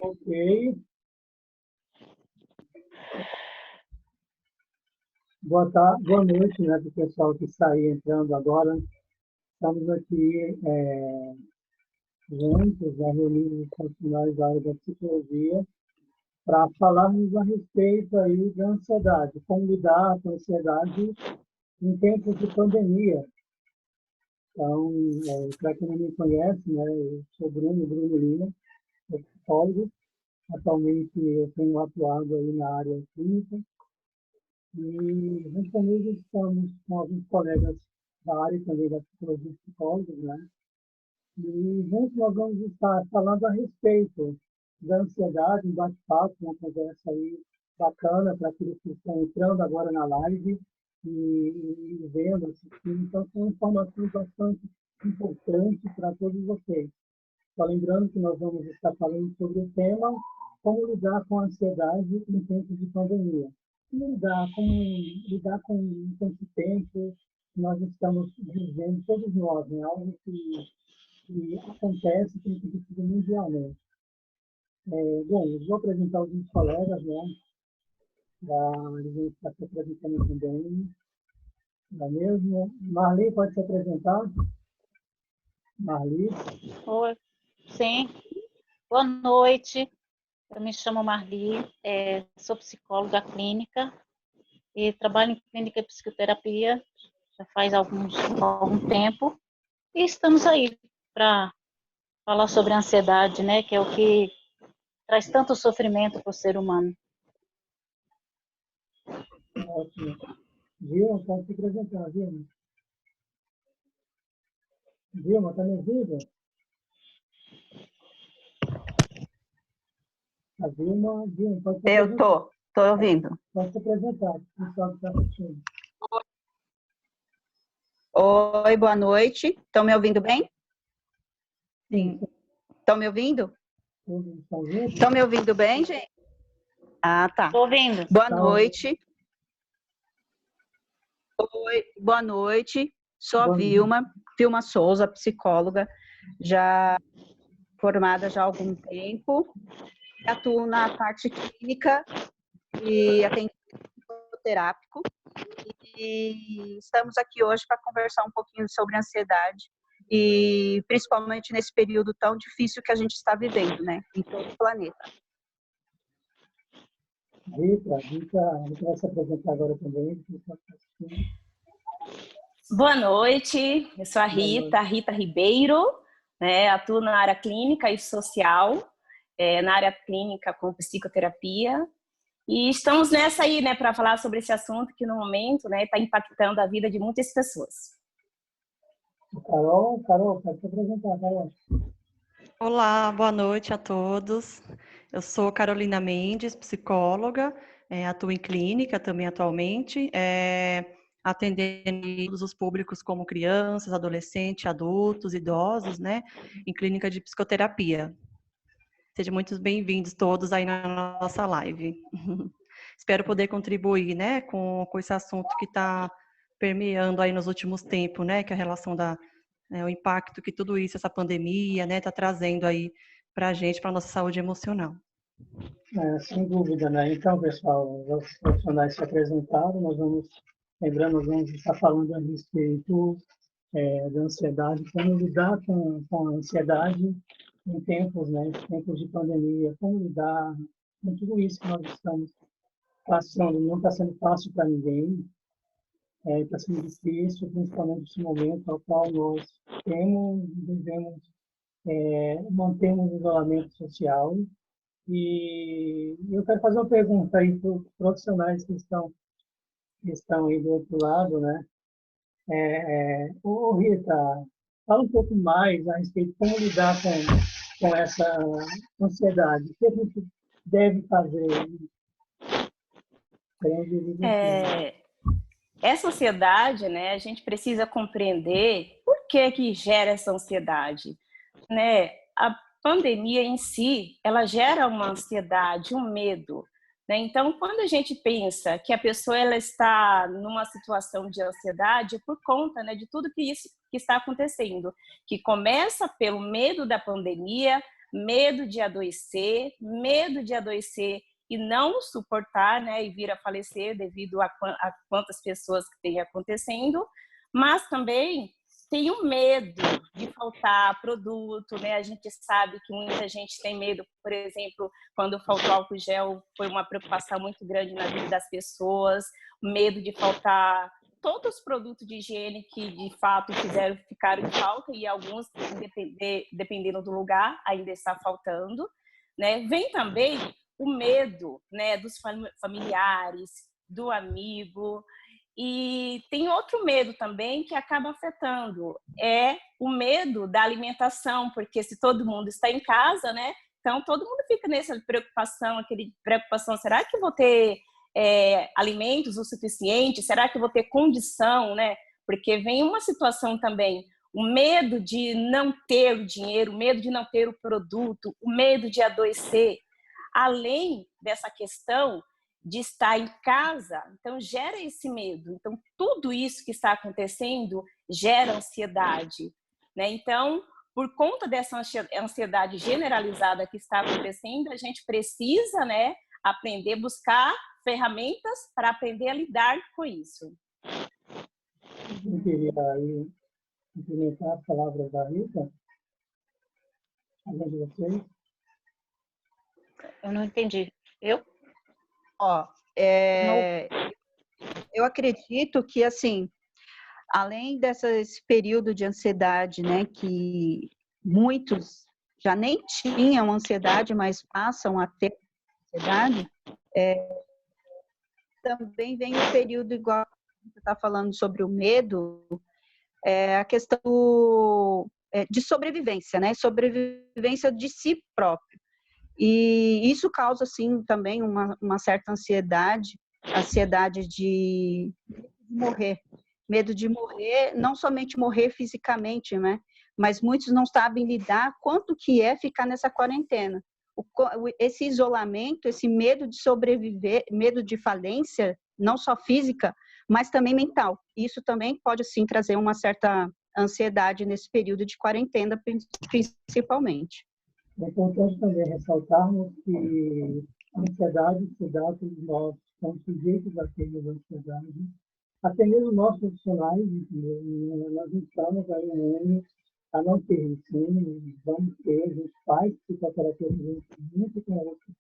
Ok. Boa noite, né, para o pessoal que está aí entrando agora. Estamos aqui juntos, né, reunidos os profissionais da área da psicologia, para falarmos a respeito aí da ansiedade, como lidar com a ansiedade em tempos de pandemia. Então, para quem não me conhece, né, eu sou Bruno Lima, sou psicólogo. Atualmente eu tenho atuado aí na área clínica e junto comigo estamos com alguns colegas da área também da psicologia e psicólogos, né? E juntos nós vamos estar falando a respeito da ansiedade, um bate-papo, uma conversa aí bacana para aqueles que estão entrando agora na live e vendo, assistindo. Então, são informações bastante importantes para todos vocês. Só lembrando que nós vamos estar falando sobre o tema como lidar com a ansiedade em tempos de pandemia. Como lidar com esse tempo que nós estamos vivendo, todos nós, né? Algo que acontece, tem acontecido mundialmente. Bom, eu vou apresentar alguns colegas, né? Eles vão estar se apresentando também. Não é mesmo? Marli, pode se apresentar? Marli? Oi, sim. Boa noite. Eu me chamo Marli, sou psicóloga clínica e trabalho em clínica de psicoterapia já faz algum tempo. E estamos aí para falar sobre a ansiedade, né, que é o que traz tanto sofrimento para o ser humano. Ótimo. Vilma, pode se apresentar, Vilma. Vilma, está me ouvindo? A Vilma, pode se apresentar. Eu tô ouvindo. Pode se apresentar, o pessoal que está assistindo. Oi, boa noite. Estão me ouvindo bem? Sim. Estão me ouvindo? Estão ouvindo? Estão me ouvindo bem, gente? Ah, tá. Estou ouvindo. Boa noite. Oi, boa noite. Sou a Vilma Souza, psicóloga, já formada já há algum tempo. Atuo na parte clínica e atendimento psicoterápico. E estamos aqui hoje para conversar um pouquinho sobre ansiedade e principalmente nesse período tão difícil que a gente está vivendo, né, em todo o planeta. Rita vai se apresentar agora também. Boa noite, eu sou a Rita Ribeiro, né, atuo na área clínica e social, na área clínica com psicoterapia, e estamos nessa aí, né, para falar sobre esse assunto que no momento, né, está impactando a vida de muitas pessoas. Carol, pode se apresentar, Carol. Olá, boa noite a todos. Eu sou Carolina Mendes, psicóloga, atuo em clínica também atualmente, atendendo todos os públicos como crianças, adolescentes, adultos, idosos, né, em clínica de psicoterapia. Sejam muito bem-vindos todos aí na nossa live. Espero poder contribuir, né, com esse assunto que está permeando aí nos últimos tempos, né, que é a relação o impacto que tudo isso, essa pandemia, né, está trazendo aí para a gente, para a nossa saúde emocional. Sem dúvida, né? Então, pessoal, os profissionais se apresentaram, nós vamos estar falando a respeito da ansiedade, como lidar com a ansiedade em tempos, né, tempos de pandemia, como lidar com tudo isso que nós estamos passando. Não está sendo fácil para ninguém, está sendo difícil, principalmente nesse momento ao qual nós devemos mantermos o isolamento social. E eu quero fazer uma pergunta aí para os profissionais que estão aí do outro lado, né? Rita, fala um pouco mais a respeito de como lidar com essa ansiedade. O que a gente deve fazer? Essa ansiedade, né, a gente precisa compreender por que gera essa ansiedade, né? A pandemia em si, ela gera uma ansiedade, um medo, né? Então, quando a gente pensa que a pessoa ela está numa situação de ansiedade, é por conta, né, de tudo que que está acontecendo, que começa pelo medo da pandemia, medo de adoecer e não suportar, né, e vir a falecer devido a quantas pessoas que tem acontecendo, mas também tem o medo de faltar produto, né? A gente sabe que muita gente tem medo, por exemplo, quando faltou álcool gel, foi uma preocupação muito grande na vida das pessoas, medo de faltar todos os produtos de higiene que de fato ficaram em falta, e alguns, dependendo do lugar, ainda está faltando, né? Vem também o medo, né, dos familiares, do amigo. E tem outro medo também que acaba afetando, é o medo da alimentação, porque se todo mundo está em casa, né? Então todo mundo fica nessa preocupação, será que vou ter alimentos o suficiente? Será que vou ter condição, né? Porque vem uma situação também, o medo de não ter o dinheiro, o medo de não ter o produto, o medo de adoecer, além dessa questão de estar em casa, então gera esse medo. Então, tudo isso que está acontecendo gera ansiedade, né? Então, por conta dessa ansiedade generalizada que está acontecendo, a gente precisa, né, aprender a buscar ferramentas para aprender a lidar com isso. Eu queria aí implementar as palavras da Rita. Alguém de vocês? Eu não entendi. Ó, eu acredito que, assim, além desse período de ansiedade, né, que muitos já nem tinham ansiedade, mas passam a ter ansiedade, também vem o período, igual você está falando sobre o medo, a questão de sobrevivência, né, sobrevivência de si próprio. E isso causa, assim, também uma certa ansiedade de morrer. Medo de morrer, não somente morrer fisicamente, né? Mas muitos não sabem lidar quanto que é ficar nessa quarentena. Esse isolamento, esse medo de sobreviver, medo de falência, não só física, mas também mental. Isso também pode, assim, trazer uma certa ansiedade nesse período de quarentena, principalmente. É importante também ressaltarmos que a ansiedade se dá a todos nós, estamos sujeitos a ter ansiedade. Até mesmo nós profissionais, entendeu? Nós estamos aí a não ter, sim, vamos ter, a gente faz psicoterapia junto com outros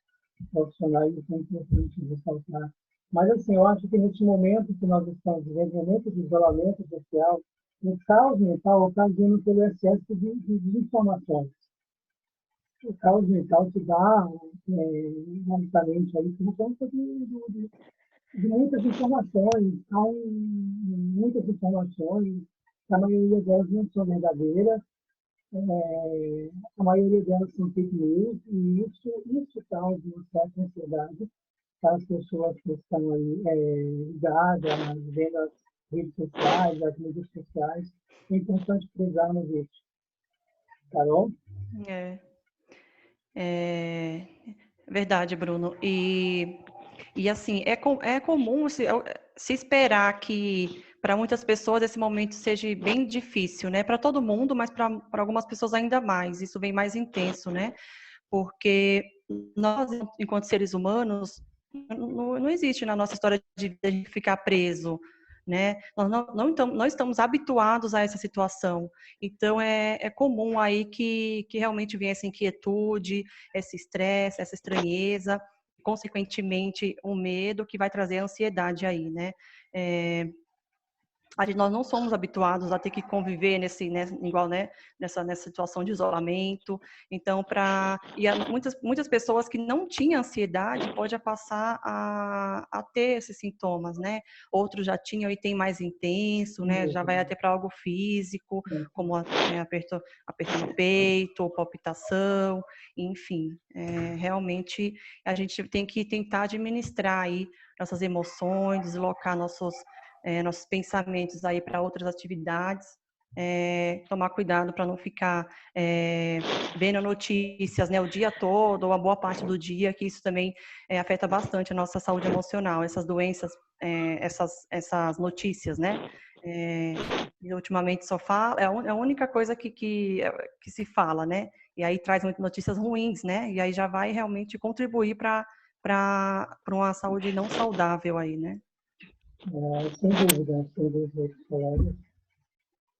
profissionais, isso é importante ressaltar. Mas, assim, eu acho que nesse momento que nós estamos vivendo, momento de isolamento social, o caos mental ocasiona pelo excesso de informações. O caos mental se dá, basicamente, aí, por conta de muitas informações. Há muitas informações, a maioria delas não são verdadeiras, a maioria delas são fake news, e isso causa uma certa ansiedade para as pessoas que estão aí ligadas, vendo as redes sociais, as mídias sociais. É importante prezarmos isso. Carol? É verdade, Bruno. E assim, é comum se esperar que para muitas pessoas esse momento seja bem difícil, né? Para todo mundo, mas para algumas pessoas ainda mais. Isso vem mais intenso, né? Porque nós, enquanto seres humanos, não existe na nossa história de vida a gente ficar preso, né? Nós não estamos habituados a essa situação. Então, é comum aí que realmente venha essa inquietude, esse estresse, essa estranheza, consequentemente, o medo que vai trazer a ansiedade aí, né? Nós não somos habituados a ter que conviver igual, né, nessa situação de isolamento. Então, muitas pessoas que não tinham ansiedade podem passar a ter esses sintomas, né? Outros já tinham e tem mais intenso, né? Já vai até para algo físico, como aperto no peito, ou palpitação, enfim. Realmente, a gente tem que tentar administrar aí nossas emoções, deslocar nossos pensamentos aí para outras atividades, tomar cuidado para não ficar vendo notícias, né, o dia todo, ou uma boa parte do dia, que isso também afeta bastante a nossa saúde emocional. Essas doenças essas notícias, né? E ultimamente só fala, é a única coisa que se fala, né? E aí traz muitas notícias ruins, né? E aí já vai realmente contribuir para uma saúde não saudável aí, né? Sem dúvida, colegas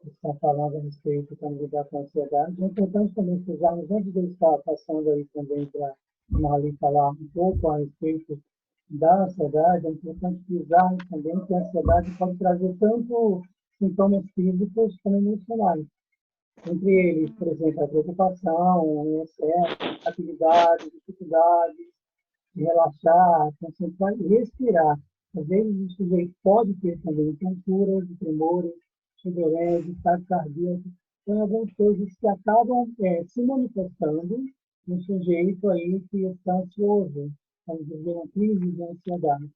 está falando a respeito de como lidar com a ansiedade. É importante também frisarmos, antes de eu estar passando aí também para a Marli falar um pouco a respeito da ansiedade, é importante frisar também que a ansiedade pode trazer tanto sintomas físicos como emocionais. Entre eles, por exemplo, a preocupação, o excesso, atividade, dificuldade de relaxar, concentrar e respirar. Às vezes o sujeito pode ter também tonturas, tremores, sudorese, taquicardia. São algumas coisas que acabam se manifestando no sujeito aí que está ansioso, vamos dizer, uma crise de ansiedade.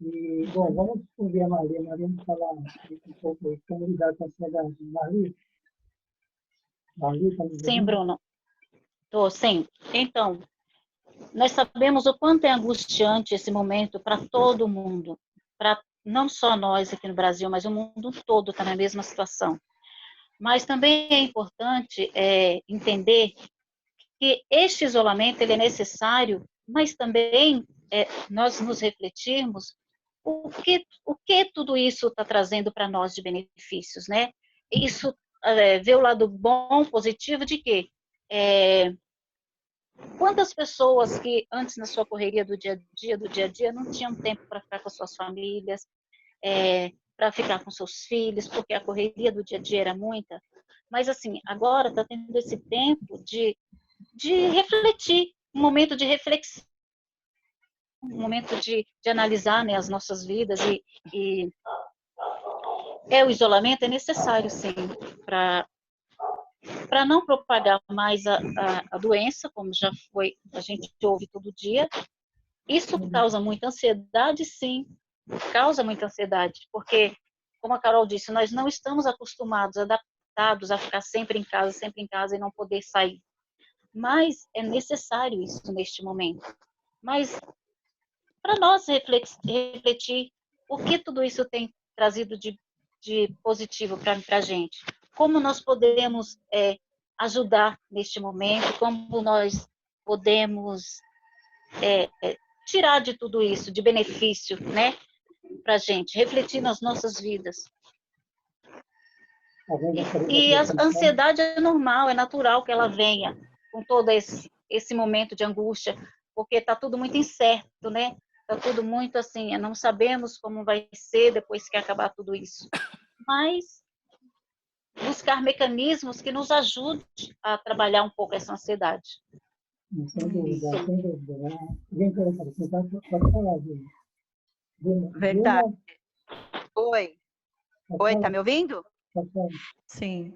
E, bom, vamos ouvir a Maria. Maria vai falar um pouco aí como lidar com a ansiedade. Maria, está me ouvindo? Sim, Bruno. Tô, sim. Então, nós sabemos o quanto é angustiante esse momento para todo mundo, para não só nós aqui no Brasil, mas o mundo todo está na mesma situação. Mas também é importante entender que este isolamento ele é necessário, mas também nós nos refletirmos o que tudo isso está trazendo para nós de benefícios, né? Isso vê o lado bom, positivo de que quantas pessoas que antes na sua correria do dia a dia, não tinham tempo para ficar com as suas famílias, para ficar com seus filhos, porque a correria do dia a dia era muita. Mas assim, agora está tendo esse tempo de refletir, um momento de reflexão, um momento de analisar, né, as nossas vidas e o isolamento é necessário, sim, para não propagar mais a doença, como já foi, a gente ouve todo dia. Isso causa muita ansiedade, sim, causa muita ansiedade, porque, como a Carol disse, nós não estamos acostumados, adaptados a ficar sempre em casa e não poder sair. Mas é necessário isso neste momento. Mas para nós refletir o que tudo isso tem trazido de positivo para a gente. Como nós podemos ajudar neste momento, como nós podemos tirar de tudo isso, de benefício, né, para a gente, refletir nas nossas vidas. E a ansiedade é normal, é natural que ela venha com todo esse momento de angústia, porque está tudo muito incerto, né? Está tudo muito assim, não sabemos como vai ser depois que acabar tudo isso. Mas buscar mecanismos que nos ajudem a trabalhar um pouco essa ansiedade. Sem dúvida, sem dúvida. Alguém quer acrescentar? Pode falar, Vilma. Verdade. Oi. Oi, tá me ouvindo? Sim.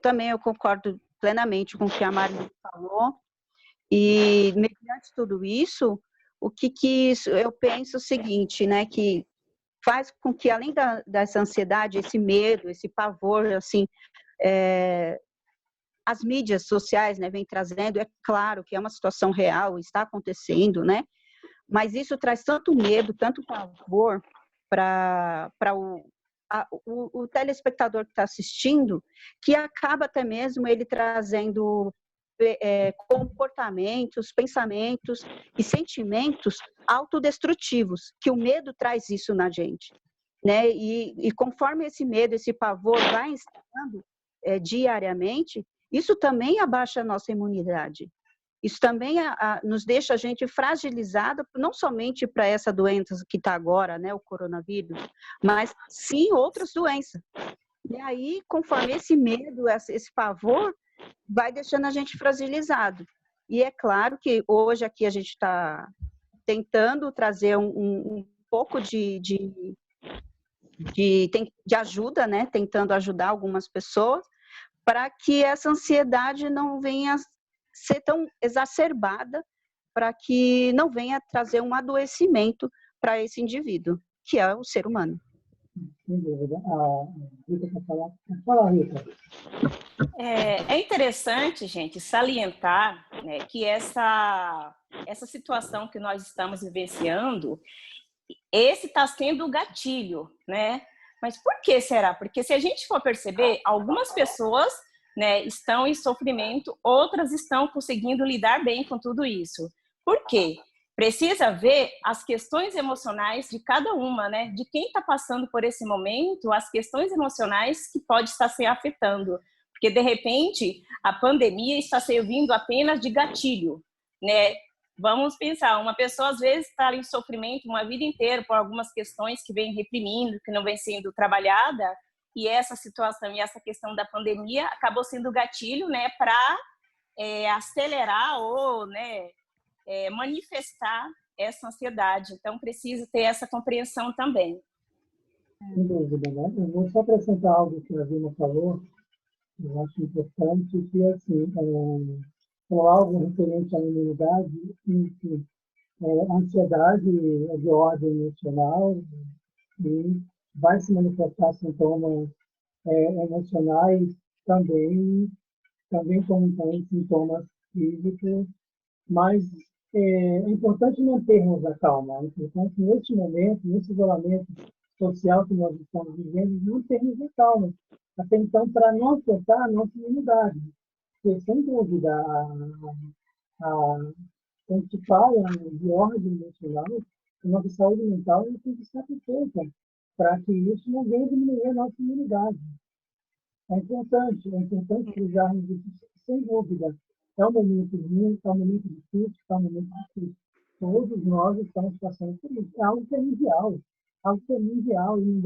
Também eu concordo plenamente com o que a Marli falou. E, mediante tudo isso, o que eu penso o seguinte, né, que faz com que, além dessa ansiedade, esse medo, esse pavor, assim, as mídias sociais, né, vem trazendo, é claro que é uma situação real, está acontecendo, né, mas isso traz tanto medo, tanto pavor para o telespectador que está assistindo, que acaba até mesmo ele trazendo comportamentos, pensamentos e sentimentos autodestrutivos, que o medo traz isso na gente, né? E conforme esse medo, esse pavor vai instalando diariamente, isso também abaixa a nossa imunidade. Isso também nos deixa a gente fragilizada, não somente para essa doença que está agora, né, o coronavírus, mas sim outras doenças. E aí, conforme esse medo, esse pavor, vai deixando a gente fragilizado. E é claro que hoje aqui a gente está tentando trazer um pouco de ajuda, né? Tentando ajudar algumas pessoas para que essa ansiedade não venha ser tão exacerbada, para que não venha trazer um adoecimento para esse indivíduo, que é o ser humano. Sem dúvida. A Rita quer falar? Fala, Rita. É interessante, gente, salientar, né, que essa situação que nós estamos vivenciando, esse está sendo o gatilho, né? Mas por que será? Porque se a gente for perceber, algumas pessoas, né, estão em sofrimento, outras estão conseguindo lidar bem com tudo isso. Por quê? Precisa ver as questões emocionais de cada uma, né? De quem está passando por esse momento, as questões emocionais que pode estar se afetando. Porque, de repente, a pandemia está servindo apenas de gatilho, né? Vamos pensar, uma pessoa às vezes está em sofrimento uma vida inteira por algumas questões que vem reprimindo, que não vem sendo trabalhada, e essa situação e essa questão da pandemia acabou sendo gatilho, né, para acelerar ou, né, manifestar essa ansiedade. Então, precisa ter essa compreensão também. Sem dúvida, né? Eu vou só acrescentar algo que a Vilma falou, eu acho importante, que, assim, com algo referente à imunidade, enfim, a ansiedade é de ordem emocional e vai se manifestar sintomas emocionais também como tem sintomas físicos, mas é importante mantermos a calma. É importante, neste momento, nesse isolamento social que nós estamos vivendo, mantermos a calma. Até então, para não afetar a nossa imunidade. Porque, sem dúvida, quando se fala de ordem emocional, a nossa saúde mental tem que estar perfeita para que isso não venha diminuir a nossa imunidade. É importante frisarmos isso, sem dúvida. É um momento ruim, é um momento difícil, é um momento difícil. Todos nós estamos passando por isso. É algo que é mundial, e não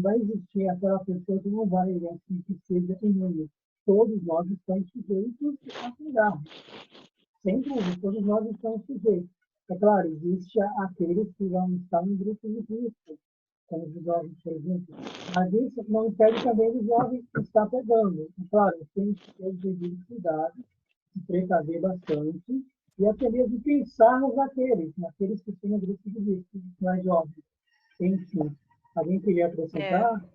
vai existir aquela pessoa que não vai, assim, que seja imune. Todos nós estamos sujeitos a pegar. Sem dúvida, todos nós estamos sujeitos. É claro, existe aqueles que vão estar no grupo de risco, como os jovens, por exemplo. Mas isso não impede também os jovens estar pegando. É claro, tem que ter o devido cuidado, se precaver bastante, e até mesmo pensar naqueles que estão no grupo de risco, mais jovens. Enfim, alguém queria acrescentar?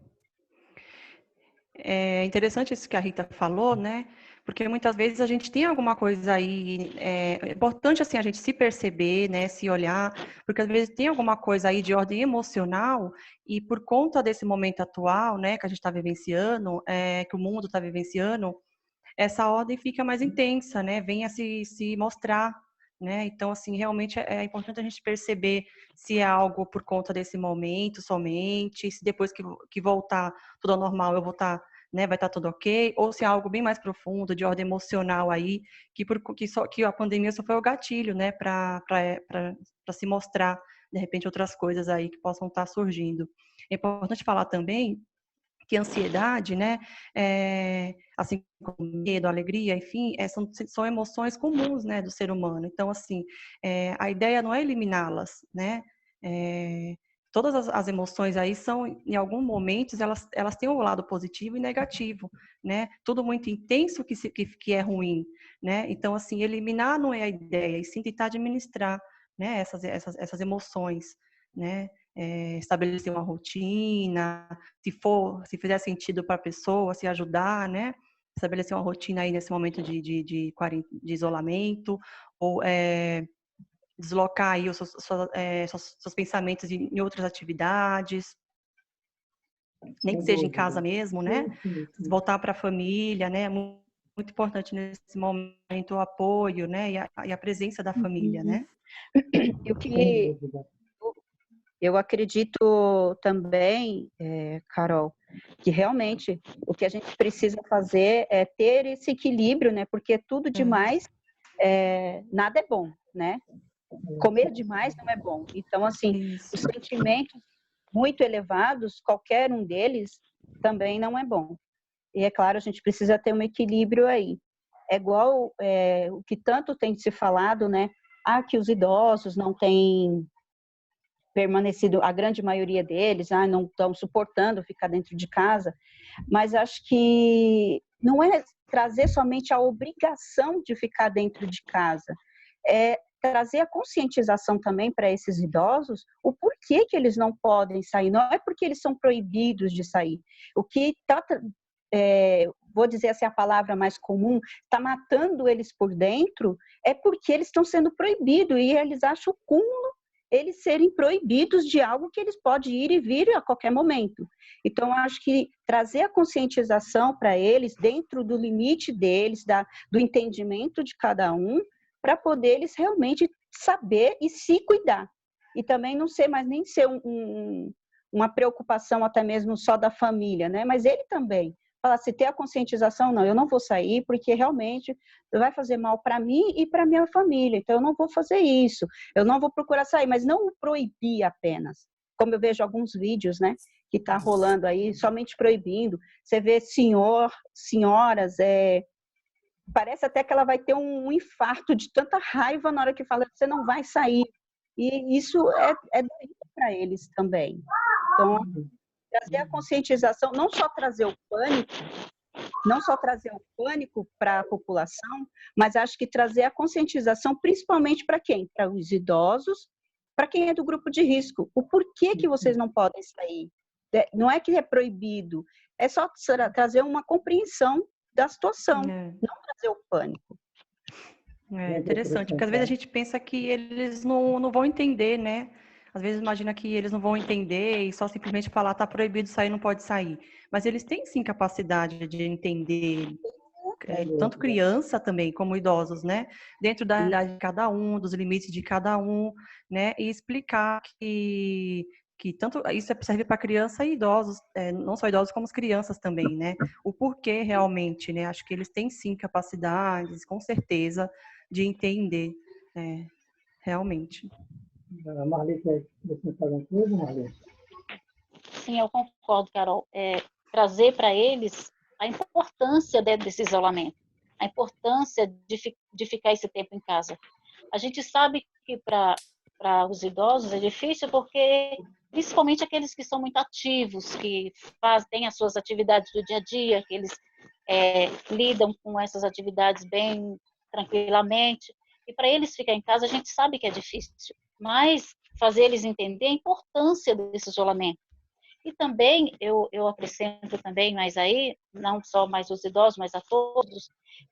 É interessante isso que a Rita falou, né? Porque muitas vezes a gente tem alguma coisa aí, é importante assim a gente se perceber, né, se olhar, porque às vezes tem alguma coisa aí de ordem emocional e por conta desse momento atual, né, que a gente está vivenciando, que o mundo está vivenciando, essa ordem fica mais intensa, né, vem a se mostrar, né? Então assim realmente é importante a gente perceber se é algo por conta desse momento somente, se depois que voltar tudo ao normal eu vou estar, né, vai estar tudo ok, ou se é algo bem mais profundo, de ordem emocional aí, que a pandemia só foi o gatilho, né, para se mostrar, de repente, outras coisas aí que possam estar surgindo. É importante falar também que a ansiedade, né, assim como medo, alegria, enfim, são emoções comuns, né, do ser humano. Então, assim, a ideia não é eliminá-las, né, todas as emoções aí são, em alguns momentos, elas têm um lado positivo e negativo, né? Tudo muito intenso que é ruim, né? Então, assim, eliminar não é a ideia, e sim tentar administrar, né, essas emoções, né? Estabelecer uma rotina, se fizer sentido para a pessoa, se ajudar, né? Estabelecer uma rotina aí nesse momento de isolamento, ou deslocar aí os seus pensamentos em outras atividades, nem que seja em casa mesmo, né? Voltar para a família, né? Muito importante nesse momento o apoio, né? E a presença da família, né? E o que eu acredito também, Carol, que realmente o que a gente precisa fazer é ter esse equilíbrio, né? Porque tudo demais, nada é bom, né? Comer demais não é bom. Então, assim, os sentimentos muito elevados, qualquer um deles, também não é bom. E é claro, a gente precisa ter um equilíbrio aí. É igual o que tanto tem se falado, né? Que os idosos não têm permanecido, a grande maioria deles, não estão suportando ficar dentro de casa, mas acho que não é trazer somente a obrigação de ficar dentro de casa, é trazer a conscientização também para esses idosos, o porquê que eles não podem sair, não é porque eles são proibidos de sair, o que está, vou dizer assim a palavra mais comum, está matando eles por dentro, é porque eles estão sendo proibidos e eles acham o cúmulo eles serem proibidos de algo que eles podem ir e vir a qualquer momento. Então, eu acho que trazer a conscientização para eles, dentro do limite deles, do entendimento de cada um, para poder eles realmente saber e se cuidar. E também não ser mais nem ser uma preocupação até mesmo só da família, né? Mas ele também. Falar, se ter a conscientização, não, eu não vou sair porque realmente vai fazer mal para mim e para minha família, então eu não vou fazer isso, eu não vou procurar sair, mas não proibir apenas, como eu vejo alguns vídeos, né, que tá rolando aí, somente proibindo, você vê senhoras, parece até que ela vai ter um infarto de tanta raiva na hora que fala que você não vai sair, e isso é doído para eles também. Então, trazer a conscientização, não só trazer o pânico para a população, mas acho que trazer a conscientização principalmente para quem? Para os idosos, para quem é do grupo de risco. O porquê que vocês não podem sair? Não é que é proibido, é só trazer uma compreensão da situação, não trazer o pânico. É interessante, porque às vezes a gente pensa que eles não vão entender, né? Às vezes imagina que eles não vão entender e só simplesmente falar tá proibido sair, não pode sair. Mas eles têm sim capacidade de entender, tanto criança também como idosos, né? Dentro da realidade de cada um, dos limites de cada um, né? E explicar que tanto isso serve para criança e idosos, não só idosos como as crianças também, né? O porquê realmente, né? Acho que eles têm sim capacidades, com certeza, de entender, realmente. A Marli quer acrescentar alguma coisa, Marli? Sim, eu concordo, Carol. Trazer para eles a importância desse isolamento, a importância de ficar esse tempo em casa. A gente sabe que para os idosos é difícil porque, principalmente aqueles que são muito ativos, que têm as suas atividades do dia a dia, que eles lidam com essas atividades bem tranquilamente, e para eles ficar em casa a gente sabe que é difícil, mas fazer eles entender a importância desse isolamento. E também, eu acrescento também, mas aí, não só mais os idosos, mas a todos,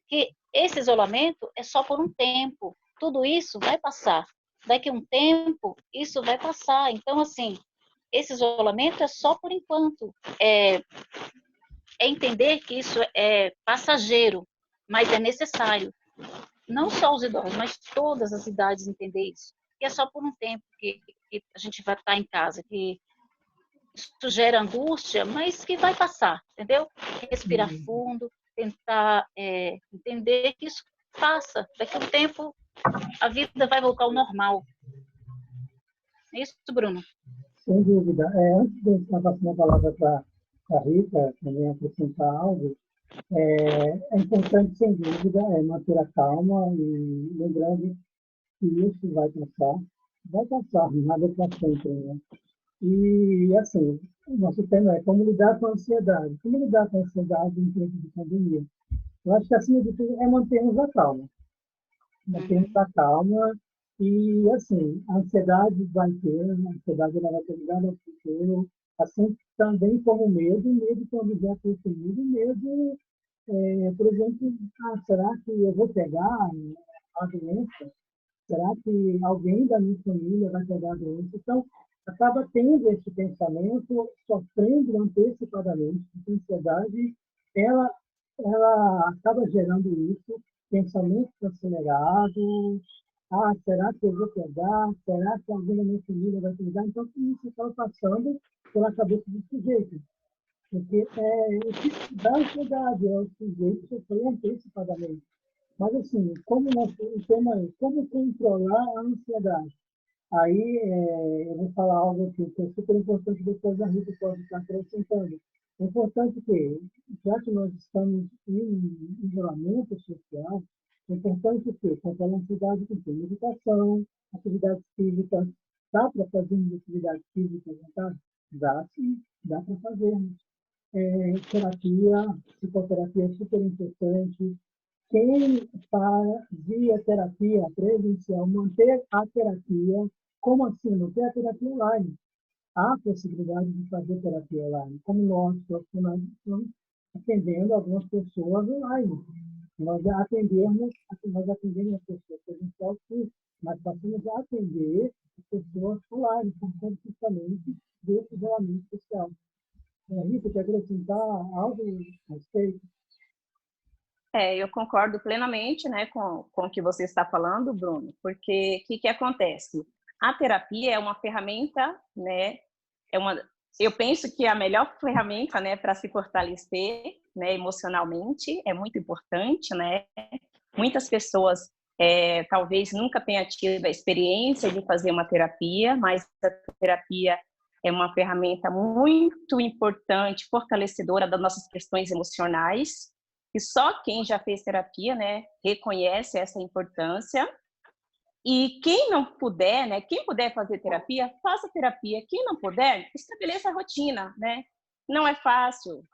que esse isolamento é só por um tempo. Tudo isso vai passar. Daqui a um tempo, isso vai passar. Então, assim, esse isolamento é só por enquanto. É entender que isso é passageiro, mas é necessário. Não só os idosos, mas todas as idades entender isso. Que é só por um tempo que a gente vai estar em casa, que isso gera angústia, mas que vai passar, entendeu? Respirar fundo, tentar entender que isso passa. Daqui a um tempo, a vida vai voltar ao normal. É isso, Bruno? Sem dúvida. Antes de eu passar a palavra para a Rita, também acrescentar algo, é importante, sem dúvida, manter a calma e lembrando que isso vai passar, nada para sempre, né? E, assim, o nosso tema é como lidar com a ansiedade. Como lidar com a ansiedade em tempo de pandemia? Eu acho que, acima de tudo, é mantermos a calma. Mantermos a calma e, assim, a ansiedade vai ter, a ansiedade ela vai ter ligado ao futuro, assim também como o medo quando já foi comigo, medo, por exemplo, será que eu vou pegar a doença? Será que alguém da minha família vai pegar a doença? Então, acaba tendo esse pensamento, sofrendo antecipadamente. A ansiedade, ela, ela acaba gerando isso, pensamentos acelerados. Será que eu vou pegar? Será que alguém da minha família vai pegar? Então, isso acaba passando pela cabeça do sujeito. Porque o que dá ansiedade é o sujeito sofrer antecipadamente. Mas, assim, o tema é como controlar a ansiedade. Aí, eu vou falar algo aqui que é super importante, depois a Rita pode estar acrescentando. É importante que, já que nós estamos em isolamento social, é importante que, controlar a ansiedade com meditação, atividades físicas. Dá para fazermos atividades físicas, não tá? Dá sim, dá para fazermos. Terapia, psicoterapia é super importante. Quem fazia terapia presencial, manter a terapia, como assim? Manter a terapia online. Há possibilidade de fazer terapia online. Como nós, profissionais, estamos atendendo algumas pessoas online. Nós atendemos as pessoas presencial, sim, mas passamos a atender pessoas pularem justamente desse isolamento social. Rita, quer acrescentar algo a respeito? Eu concordo plenamente, né, com o que você está falando, Bruno, porque o que acontece? A terapia é uma ferramenta, né, eu penso que é a melhor ferramenta, né, para se fortalecer, né, emocionalmente, é muito importante, né. Muitas pessoas talvez nunca tenham tido a experiência de fazer uma terapia, mas a terapia é uma ferramenta muito importante, fortalecedora das nossas questões emocionais, e só quem já fez terapia, né, reconhece essa importância. E quem não puder, né, quem puder fazer terapia, faça terapia. Quem não puder, estabeleça a rotina, né? Não é fácil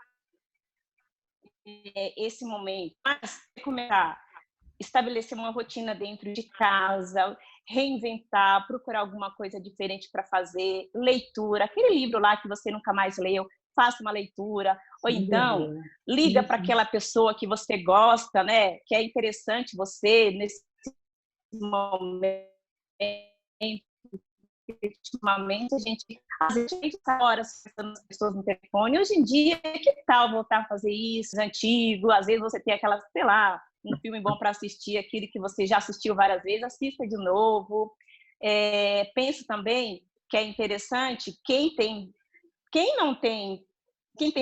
esse momento, mas começar estabelecer uma rotina dentro de casa, reinventar, procurar alguma coisa diferente para fazer, leitura, aquele livro lá que você nunca mais leu, faça uma leitura, ou então liga para aquela pessoa que você gosta, né, que é interessante você nesse momento. Ultimamente a gente às vezes horas as pessoas no telefone. Hoje em dia, que tal voltar a fazer isso antigo? Às vezes você tem aquela, sei lá, um filme bom para assistir, aquele que você já assistiu várias vezes, assista de novo. Penso também que é interessante quem tem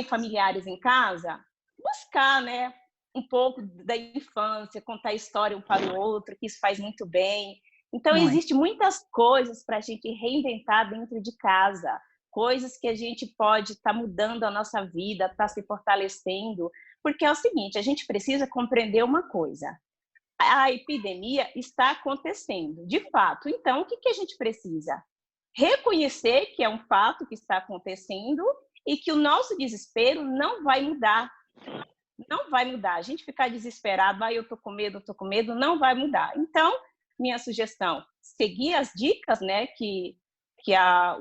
familiares em casa, buscar, né, um pouco da infância, contar história um para o outro, que isso faz muito bem. Então, existem muitas coisas para a gente reinventar dentro de casa, coisas que a gente pode estar mudando a nossa vida, estar se fortalecendo, porque é o seguinte, a gente precisa compreender uma coisa, a epidemia está acontecendo, de fato. Então, o que a gente precisa? Reconhecer que é um fato que está acontecendo e que o nosso desespero não vai mudar. Não vai mudar. A gente ficar desesperado, eu tô com medo, não vai mudar. Então, minha sugestão, seguir as dicas, né, que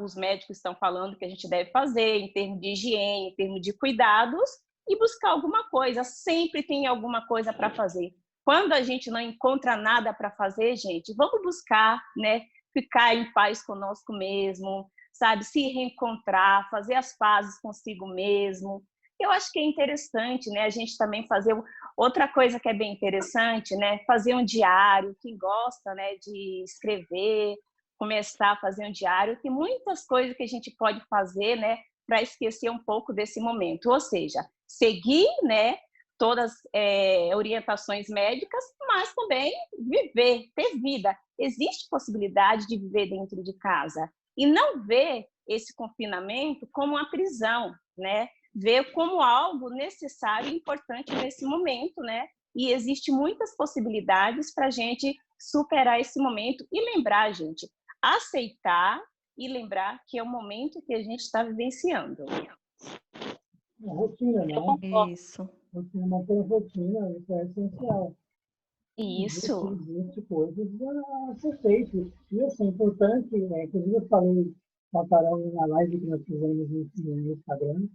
os médicos estão falando que a gente deve fazer em termos de higiene, em termos de cuidados, e buscar alguma coisa. Sempre tem alguma coisa para fazer. Quando a gente não encontra nada para fazer, gente, vamos buscar, né, ficar em paz conosco mesmo, sabe, se reencontrar, fazer as pazes consigo mesmo. Eu acho que é interessante, né, a gente também fazer outra coisa que é bem interessante, né, fazer um diário. Quem gosta, né, de escrever, começar a fazer um diário, tem muitas coisas que a gente pode fazer, né, para esquecer um pouco desse momento. Ou seja, seguir, né, todas as orientações médicas, mas também viver, ter vida. Existe possibilidade de viver dentro de casa e não ver esse confinamento como uma prisão, né? Ver como algo necessário e importante nesse momento, né? E existe muitas possibilidades para a gente superar esse momento e lembrar, gente, aceitar e lembrar que é o momento que a gente está vivenciando. A rotina, né? Isso. Manter a rotina, isso é essencial. Isso. Existe coisas a ser feitas. E, assim, importante, inclusive eu falei com a Carol na live que nós fizemos no Instagram,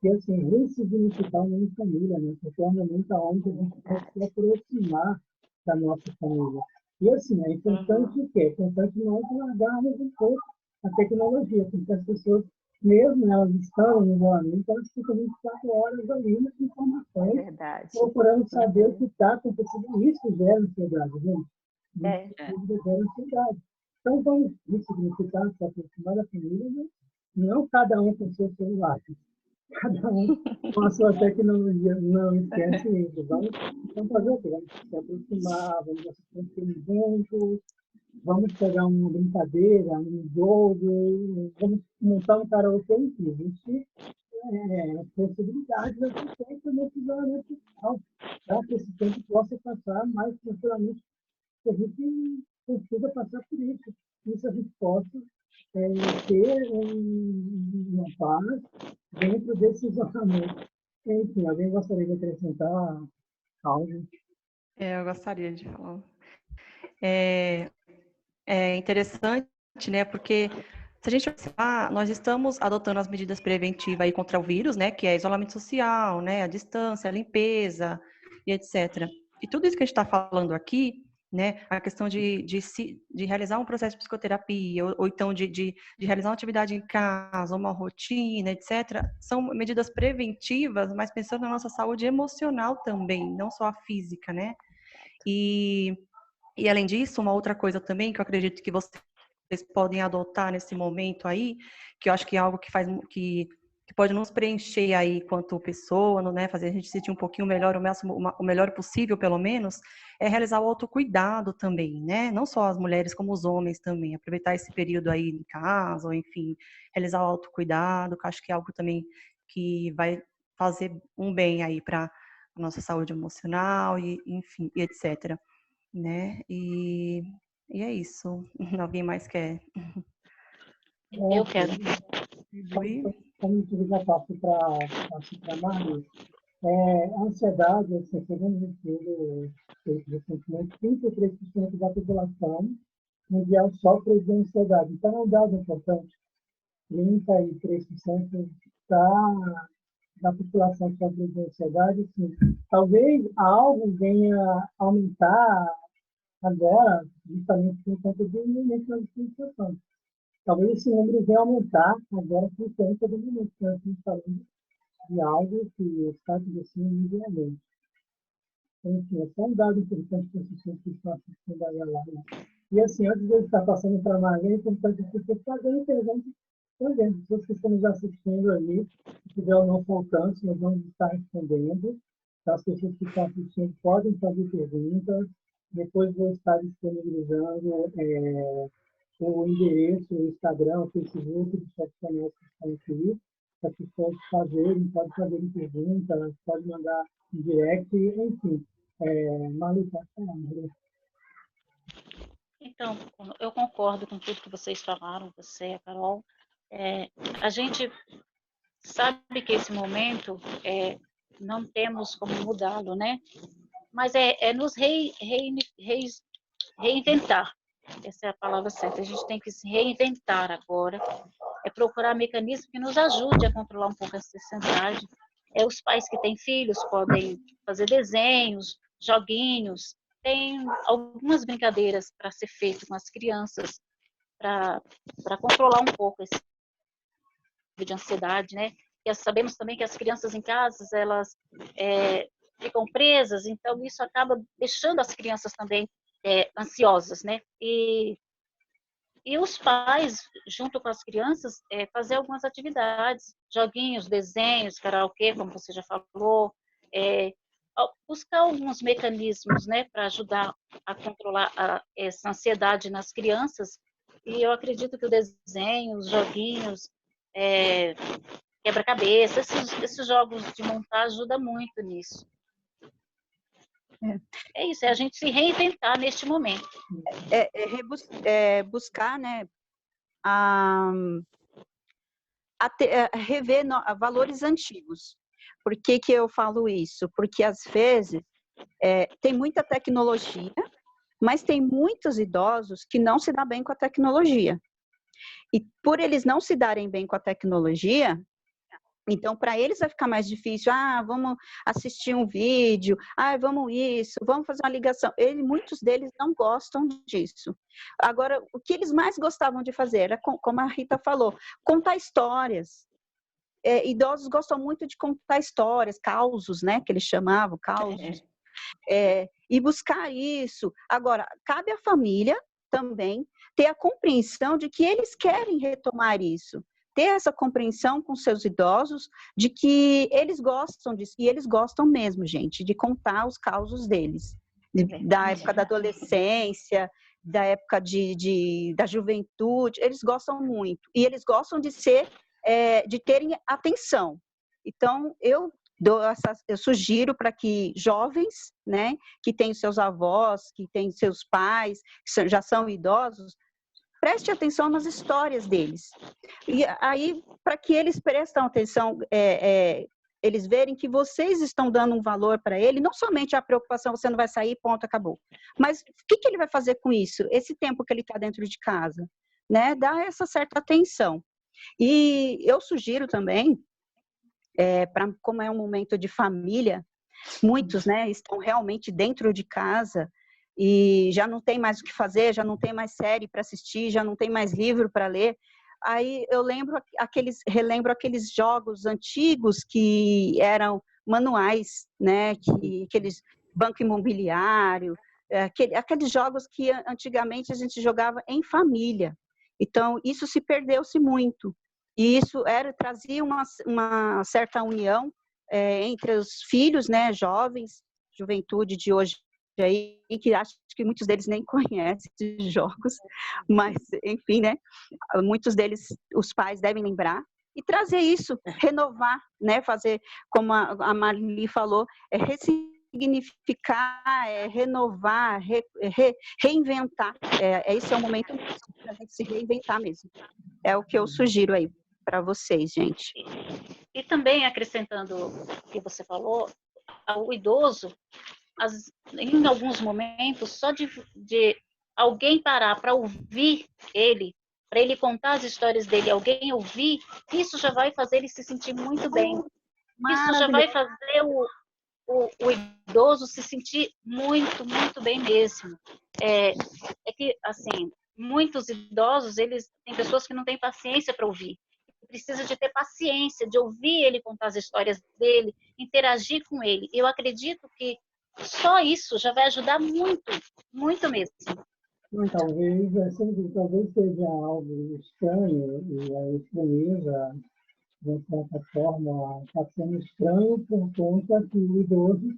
que, assim, ressignificar o nome família, né? Porque é um momento onde a gente pode se aproximar da nossa família. E, assim, é importante o quê? É importante nós largarmos um pouco a tecnologia, porque as pessoas, mesmo elas estando no isolamento, elas ficam 24 horas ali nas informações, procurando saber o que está acontecendo. Isso gera ansiedade, gente. Isso gera ansiedade. Então, vamos ressignificar, se aproximar da família, né? Não cada um com seu celular. Cada um com a sua tecnologia. Não esquece isso. Vamos fazer o quê? Vamos se aproximar, vamos assistir um filme juntos, vamos pegar uma brincadeira, um jogo, vamos montar um karaokê, enfim. Existe possibilidades de ser feito nesse isolamento social, para que esse tempo possa passar mais tranquilamente, que a gente consiga passar por isso. Isso a gente possa ter uma paz dentro desse isolamento. Enfim, alguém gostaria de acrescentar algo? Eu gostaria de falar. É interessante, né? Porque se a gente observar, nós estamos adotando as medidas preventivas aí contra o vírus, né? Que é isolamento social, né? A distância, a limpeza e etc. E tudo isso que a gente está falando aqui né? A questão de realizar um processo de psicoterapia, ou então de realizar uma atividade em casa, uma rotina, etc., são medidas preventivas, mas pensando na nossa saúde emocional também, não só a física, né? E além disso, uma outra coisa também que eu acredito que vocês podem adotar nesse momento aí, que eu acho que é algo que pode nos preencher aí quanto pessoa, né? Fazer a gente se sentir um pouquinho melhor, o melhor possível, pelo menos, é realizar o autocuidado também, né? Não só as mulheres, como os homens também. Aproveitar esse período aí em casa, ou enfim, realizar o autocuidado, que eu acho que é algo também que vai fazer um bem aí para a nossa saúde emocional, e enfim, e etc., né? E é isso. Alguém mais quer Eu quero. Como eu já passo para a Marli, a ansiedade, assim, segundo um estudo feito recentemente, 33% da população mundial sofre de ansiedade. Então, é um dado importante. 33% da população sofre de ansiedade. Sim. Talvez algo venha aumentar agora, justamente por conta do movimento da situação. Talvez esse número venha aumentar agora por conta do movimento que nós estamos falando de algo que está acontecendo mundialmente. Enfim, é só um dado importante para as pessoas que estão assistindo aí a live. E assim, antes de eu estar passando para a Maria, é importante que vocês fazerem perguntas também. As pessoas que estão nos assistindo aí, se tiver o nosso alcance, nós vamos estar respondendo. Então, as pessoas que estão assistindo podem fazer perguntas. Depois vou estar disponibilizando o endereço, o Instagram, o Facebook dos profissionais que estão aqui, para as pessoas podem fazerem perguntas, podem mandar em direct, enfim. Malu, pode falar, Malu. Então, eu concordo com tudo que vocês falaram, você e a Carol. A gente sabe que esse momento não temos como mudá-lo, né? Mas nos reinventar. Essa é a palavra certa. A gente tem que se reinventar agora. Procurar mecanismos que nos ajude a controlar um pouco essa ansiedade. Os pais que têm filhos podem fazer desenhos, joguinhos. Tem algumas brincadeiras para ser feito com as crianças para controlar um pouco esse de ansiedade, né? E sabemos também que as crianças em casa, elas ficam presas, então isso acaba deixando as crianças também ansiosas, né? E os pais, junto com as crianças, fazer algumas atividades, joguinhos, desenhos, karaokê, como você já falou, buscar alguns mecanismos, né, para ajudar a controlar essa ansiedade nas crianças. E eu acredito que o desenho, os joguinhos, quebra-cabeça, esses jogos de montar ajuda muito nisso. É isso, é a gente se reinventar neste momento. Buscar, né, rever valores antigos. Por que eu falo isso? Porque, às vezes, tem muita tecnologia, mas tem muitos idosos que não se dão bem com a tecnologia. E por eles não se darem bem com a tecnologia, então, para eles vai ficar mais difícil. Vamos assistir um vídeo. Vamos isso. Vamos fazer uma ligação. Muitos deles não gostam disso. Agora, o que eles mais gostavam de fazer era, como a Rita falou, contar histórias. Idosos gostam muito de contar histórias, causos, né? Que eles chamavam, causos. E buscar isso. Agora, cabe à família também ter a compreensão de que eles querem retomar isso. Ter essa compreensão com seus idosos de que eles gostam disso, e eles gostam mesmo, gente, de contar os causos deles, da época da adolescência, da época da juventude, eles gostam muito, e eles gostam de terem atenção. Então, eu sugiro para que jovens, né, que têm seus avós, que têm seus pais, que já são idosos, preste atenção nas histórias deles. E aí, para que eles prestem atenção, eles verem que vocês estão dando um valor para ele, não somente a preocupação, você não vai sair, ponto, acabou. Mas o que ele vai fazer com isso? Esse tempo que ele está dentro de casa, né? Dá essa certa atenção. E eu sugiro também, como é um momento de família, muitos, né, estão realmente dentro de casa, e já não tem mais o que fazer, já não tem mais série para assistir, já não tem mais livro para ler. Aí eu relembro aqueles jogos antigos que eram manuais, né? Aqueles banco imobiliário, aqueles jogos que antigamente a gente jogava em família. Então, isso se perdeu-se muito. E isso trazia uma certa união entre os filhos, né, jovens, juventude de hoje aí, que acho que muitos deles nem conhecem esses jogos, mas, enfim, né, muitos deles, os pais devem lembrar, e trazer isso, renovar, né, fazer, como a Marli falou, ressignificar, renovar, reinventar. Esse é o momento para a gente se reinventar mesmo. É o que eu sugiro aí para vocês, gente. E também, acrescentando o que você falou, o idoso, em alguns momentos, só de alguém parar para ouvir ele, para ele contar as histórias dele, alguém ouvir, isso já vai fazer ele se sentir muito bem. Isso já vai fazer o idoso se sentir muito, muito bem mesmo. É que, assim, muitos idosos, eles têm pessoas que não têm paciência para ouvir. Precisa de ter paciência, de ouvir ele contar as histórias dele, interagir com ele. Eu acredito que só isso já vai ajudar muito, muito mesmo. Talvez seja algo estranho, e a estranheza, de certa forma, está sendo estranho por conta que o idoso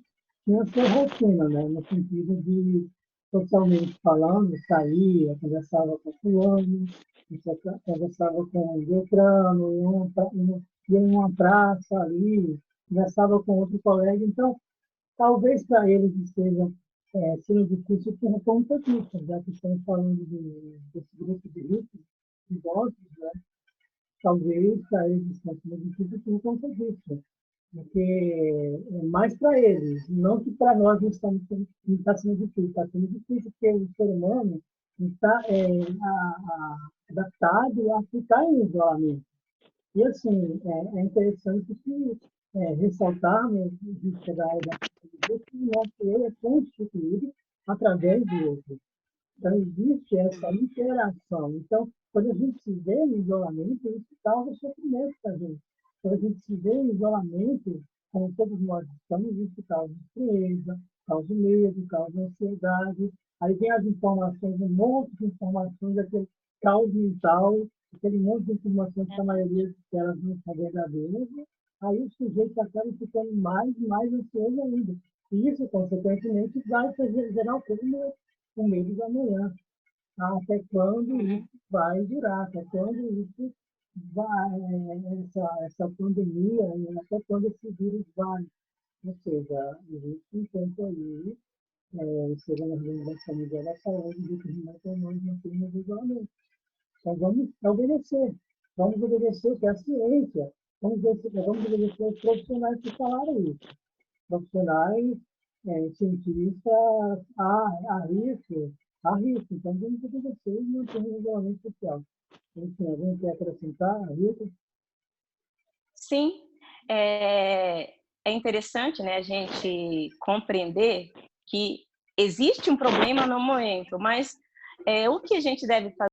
tinha sua rotina, né? No sentido de, socialmente falando, saía, conversava com fulano, conversava com o Beltrano, ia em uma praça ali, conversava com outro colega. Então, talvez para eles esteja sendo difícil por conta disso, já que estamos falando desse grupo de ricos, idosos, né? Talvez para eles esteja sendo difícil por conta disso, porque é mais para eles, não que para nós não está sendo difícil, está sendo difícil porque o ser humano está adaptado a ficar em isolamento. E, assim, é interessante que ressaltarmos da que o nosso eu é constituído através do outro. Então, existe essa interação. Então, quando a gente se vê em isolamento, isso causa sofrimento para a gente. Quando a gente se vê em isolamento, como todos nós estamos, isso causa tristeza, causa medo, causa ansiedade. Aí vem as informações, um monte de informações, aquele caos mental, aquele monte de informações que a maioria delas não são verdadeiras. Aí o sujeito acaba ficando mais e mais ansioso ainda. E isso, consequentemente, vai gerar o medo da manhã. Até quando isso vai durar, até quando isso vai, essa pandemia, até quando esse vírus vai. Ou seja, existe um tempo aí, segundo a Organização Mundial da Saúde, determinado que nós não temos isolamento. Então, vamos obedecer que é a ciência, vamos obedecer os profissionais que falaram isso. Profissionais, cientistas, há risco. Então, vamos obedecer e não temos isolamento social. Enfim, alguém quer acrescentar, Rita? Sim, é interessante, né, a gente compreender que existe um problema no momento, mas o que a gente deve fazer